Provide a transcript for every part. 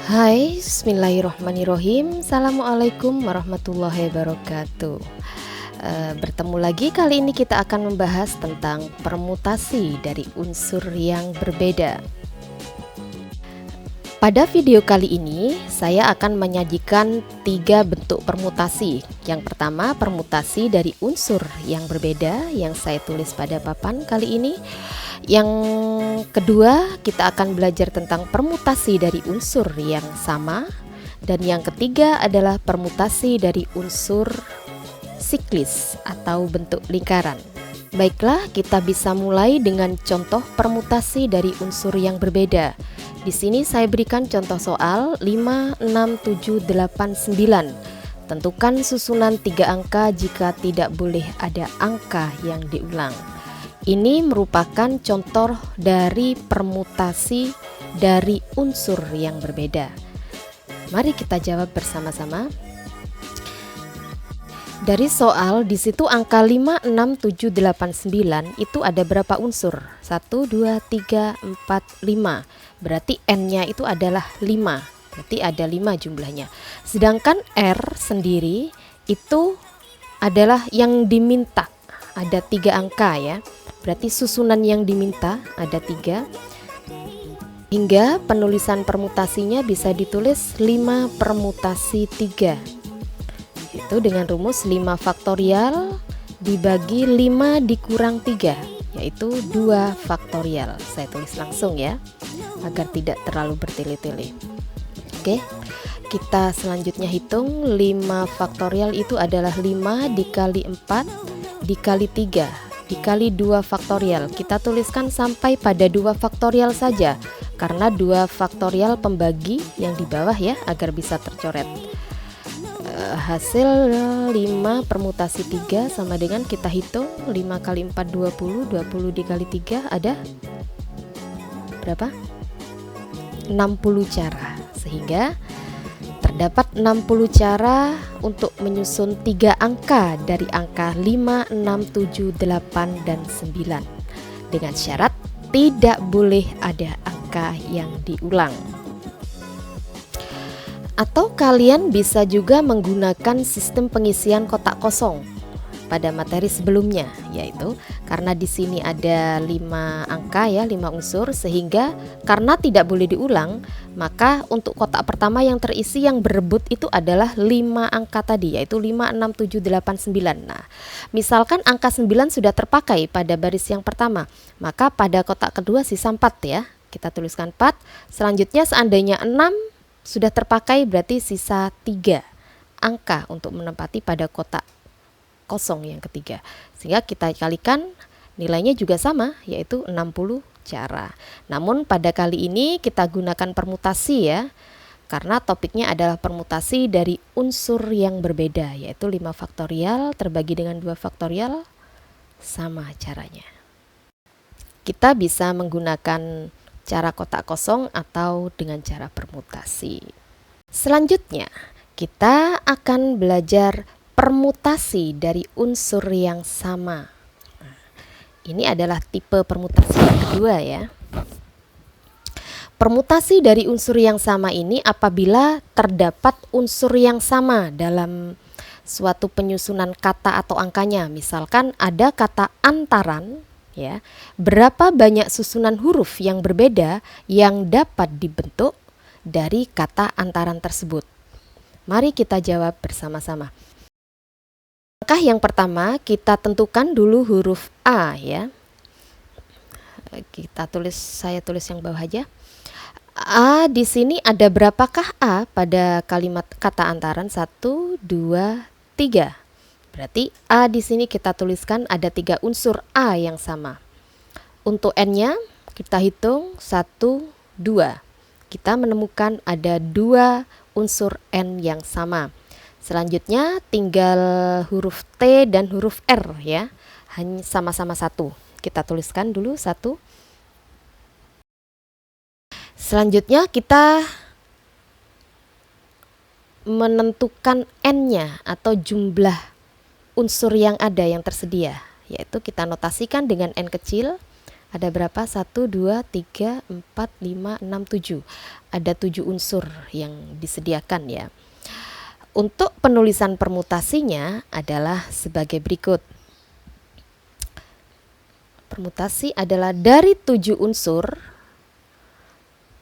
Hai, bismillahirrohmanirrohim. Assalamualaikum warahmatullahi wabarakatuh. Bertemu lagi, kali ini kita akan membahas tentang permutasi dari unsur yang berbeda. Pada video kali ini, saya akan menyajikan 3 bentuk permutasi. Yang pertama, permutasi dari unsur yang berbeda yang saya tulis pada papan kali ini. Yang kedua, kita akan belajar tentang permutasi dari unsur yang sama. Dan yang ketiga adalah permutasi dari unsur siklis atau bentuk lingkaran. Baiklah, kita bisa mulai dengan contoh permutasi dari unsur yang berbeda. Di sini saya berikan contoh soal 5, 6, 7, 8, 9. Tentukan susunan 3 angka jika tidak boleh ada angka yang diulang. Ini merupakan contoh dari permutasi dari unsur yang berbeda. Mari kita jawab bersama-sama. Dari soal, di situ angka 5, 6, 7, 8, 9 itu ada berapa unsur? 1, 2, 3, 4, 5. Berarti N-nya itu adalah 5. Berarti ada 5 jumlahnya. Sedangkan R sendiri itu adalah yang diminta. Ada 3 angka ya. Berarti susunan yang diminta ada 3. Hingga penulisan permutasinya bisa ditulis 5 permutasi 3. Itu dengan rumus 5 faktorial dibagi 5 dikurang 3, yaitu 2 faktorial. Saya tulis langsung ya, agar tidak terlalu bertele-tele. Oke, kita selanjutnya hitung. 5 faktorial itu adalah 5 dikali 4 dikali 3 dikali 2 faktorial. Kita tuliskan sampai pada 2 faktorial saja, karena 2 faktorial pembagi yang di bawah ya, agar bisa tercoret. Hasil 5 permutasi 3 sama dengan, kita hitung 5 kali 4 20, 20 dikali 3 ada berapa? 60 cara. Sehingga terdapat 60 cara untuk menyusun 3 angka dari angka 5, 6, 7, 8, dan 9. Dengan syarat tidak boleh ada angka yang diulang. Atau kalian bisa juga menggunakan sistem pengisian kotak kosong pada materi sebelumnya, yaitu karena di sini ada 5 angka ya, 5 unsur, sehingga karena tidak boleh diulang, maka untuk kotak pertama yang terisi yang berebut itu adalah 5 angka tadi, yaitu 5, 6, 7, 8, 9. Nah, misalkan angka 9 sudah terpakai pada baris yang pertama, maka pada kotak kedua sisa 4 ya. Kita tuliskan 4. Selanjutnya seandainya 6 sudah terpakai, berarti sisa 3 angka untuk menempati pada kotak kosong yang ketiga. Sehingga kita kalikan, nilainya juga sama, yaitu 60 cara. Namun pada kali ini kita gunakan permutasi ya, karena topiknya adalah permutasi dari unsur yang berbeda, yaitu 5 faktorial terbagi dengan 2 faktorial, sama caranya. Kita bisa menggunakan cara kotak kosong atau dengan cara permutasi. Selanjutnya, kita akan belajar permutasi dari unsur yang sama. Ini adalah tipe permutasi yang kedua ya. Permutasi dari unsur yang sama ini apabila terdapat unsur yang sama dalam suatu penyusunan kata atau angkanya. Misalkan ada kata antaran ya, berapa banyak susunan huruf yang berbeda yang dapat dibentuk dari kata antaran tersebut? Mari kita jawab bersama-sama. Langkah yang pertama, kita tentukan dulu huruf A ya. Saya tulis yang bawah aja. A di sini ada berapakah A pada kalimat kata antaran? 1, 2, 3. Berarti A di sini kita tuliskan ada 3 unsur A yang sama. Untuk N-nya kita hitung 1, 2. Kita menemukan ada 2 unsur N yang sama. Selanjutnya tinggal huruf T dan huruf R ya. Hanya sama-sama 1. Kita tuliskan dulu 1. Selanjutnya kita menentukan N-nya atau jumlah unsur yang ada yang tersedia, yaitu kita notasikan dengan N kecil, Ada berapa? 1, 2, 3, 4, 5, 6, 7. Ada 7 unsur yang disediakan ya. Untuk penulisan permutasinya adalah sebagai berikut. Permutasi adalah dari 7 unsur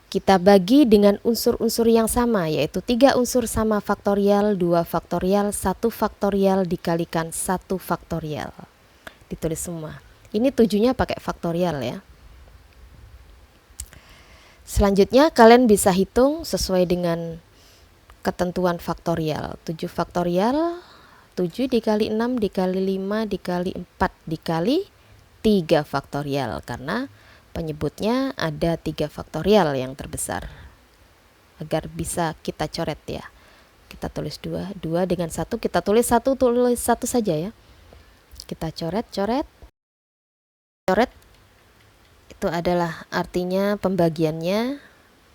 kita bagi dengan unsur-unsur yang sama, yaitu 3 unsur sama faktorial, 2 faktorial, 1 faktorial dikalikan 1 faktorial. Ditulis semua. Ini 7-nya pakai faktorial ya. Selanjutnya kalian bisa hitung sesuai dengan ketentuan faktorial. 7 faktorial, 7 dikali 6 dikali 5 dikali 4 dikali 3 faktorial, karena penyebutnya ada 3 faktorial yang terbesar. Agar bisa kita coret ya. Kita tulis 2 dengan 1, kita tulis 1 saja ya. Kita coret. Itu adalah artinya pembagiannya.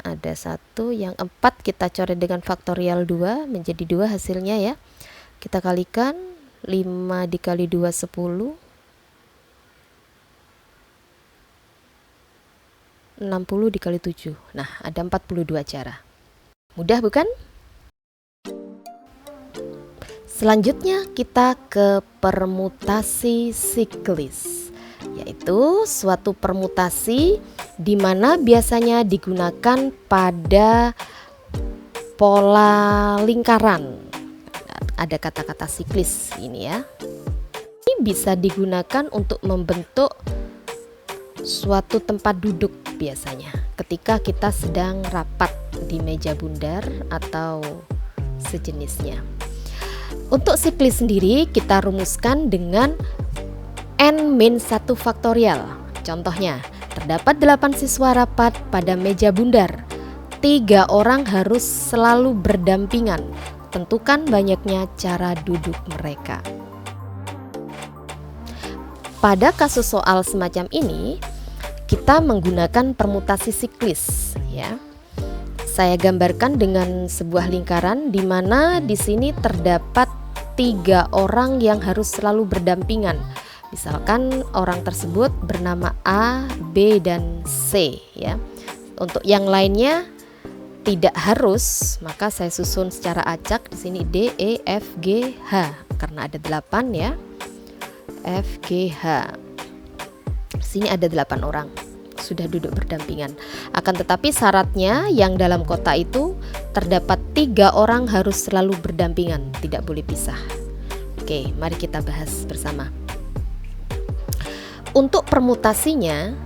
Ada 1, yang 4 kita coret dengan faktorial 2, menjadi 2 hasilnya ya. Kita kalikan 5 dikali 2 10, 60 dikali 7. Nah, ada 42 cara. Mudah bukan? Selanjutnya kita ke permutasi siklis, yaitu suatu permutasi di mana biasanya digunakan pada pola lingkaran. Ada kata-kata siklis ini ya. Ini bisa digunakan untuk membentuk suatu tempat duduk biasanya ketika kita sedang rapat di meja bundar atau sejenisnya. Untuk siklis sendiri kita rumuskan dengan n-1 faktorial. Contohnya, terdapat 8 siswa rapat pada meja bundar. 3 orang harus selalu berdampingan. Tentukan banyaknya cara duduk mereka. Pada kasus soal semacam ini, kita menggunakan permutasi siklis ya. Saya gambarkan dengan sebuah lingkaran di mana di sini terdapat 3 orang yang harus selalu berdampingan. Misalkan orang tersebut bernama A, B, dan C ya. Untuk yang lainnya tidak harus, maka saya susun secara acak di sini D, E, F, G, H karena ada 8 ya. F, G, H. Sini ada 8 orang sudah duduk berdampingan. Akan tetapi syaratnya yang dalam kotak itu terdapat 3 orang harus selalu berdampingan, tidak boleh pisah. Oke, mari kita bahas bersama. Untuk permutasinya,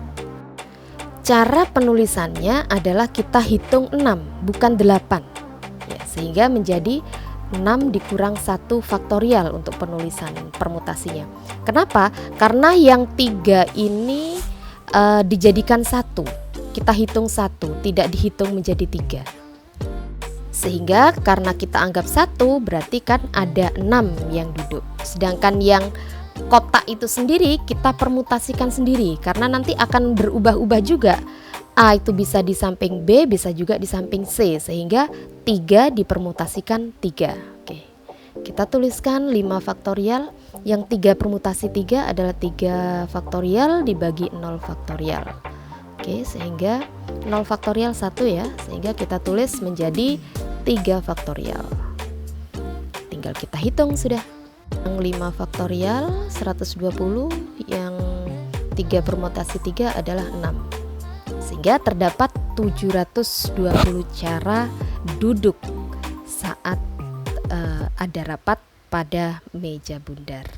cara penulisannya adalah kita hitung 6, bukan 8 ya, sehingga menjadi 6 dikurang 1 faktorial untuk penulisan permutasinya. Kenapa? Karena yang 3 ini dijadikan 1, kita hitung 1, tidak dihitung menjadi 3. Sehingga karena kita anggap 1, berarti kan ada 6 yang duduk. Sedangkan yang kotak itu sendiri kita permutasikan sendiri, karena nanti akan berubah-ubah juga. A itu bisa di samping B, bisa juga di samping C, sehingga 3 dipermutasikan 3. Oke. Kita tuliskan 5 faktorial. Yang 3 permutasi 3 adalah 3 faktorial dibagi 0 faktorial. Oke, sehingga 0 faktorial 1 ya, sehingga kita tulis menjadi 3 faktorial. Tinggal kita hitung sudah. Yang 5 faktorial 120, yang 3 permutasi 3 adalah 6. Sehingga terdapat 720 cara duduk saat ada rapat pada meja bundar.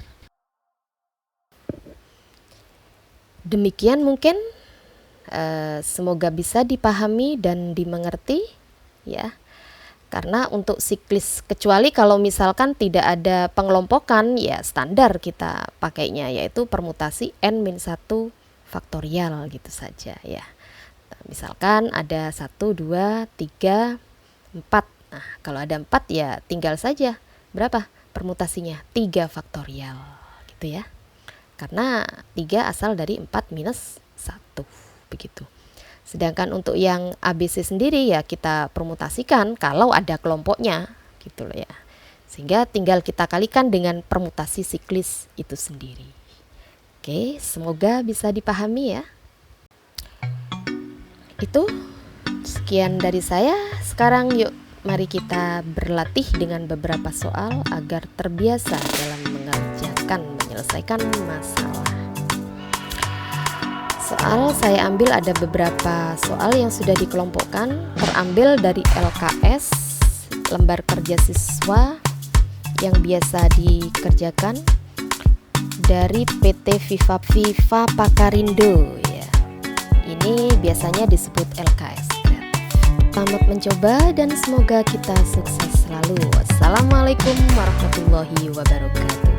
Demikian mungkin, semoga bisa dipahami dan dimengerti ya. Karena untuk siklis, kecuali kalau misalkan tidak ada pengelompokan, ya standar kita pakainya yaitu permutasi n-1 faktorial gitu saja ya. Misalkan ada 1, 2, 3, 4. Nah, kalau ada 4 ya tinggal saja berapa permutasinya? 3 faktorial gitu ya. Karena 3 asal dari 4 minus 1 begitu. Sedangkan untuk yang ABC sendiri ya kita permutasikan kalau ada kelompoknya gitu loh ya. Sehingga tinggal kita kalikan dengan permutasi siklis itu sendiri. Oke, semoga bisa dipahami ya. Itu sekian dari saya. Sekarang yuk mari kita berlatih dengan beberapa soal agar terbiasa dalam menyelesaikan masalah. Soal saya ambil ada beberapa soal yang sudah dikelompokkan, terambil dari LKS, lembar kerja siswa yang biasa dikerjakan dari PT Viva Pakarindo ya. Ini biasanya disebut LKS. Selamat mencoba dan semoga kita sukses selalu. Wassalamualaikum warahmatullahi wabarakatuh.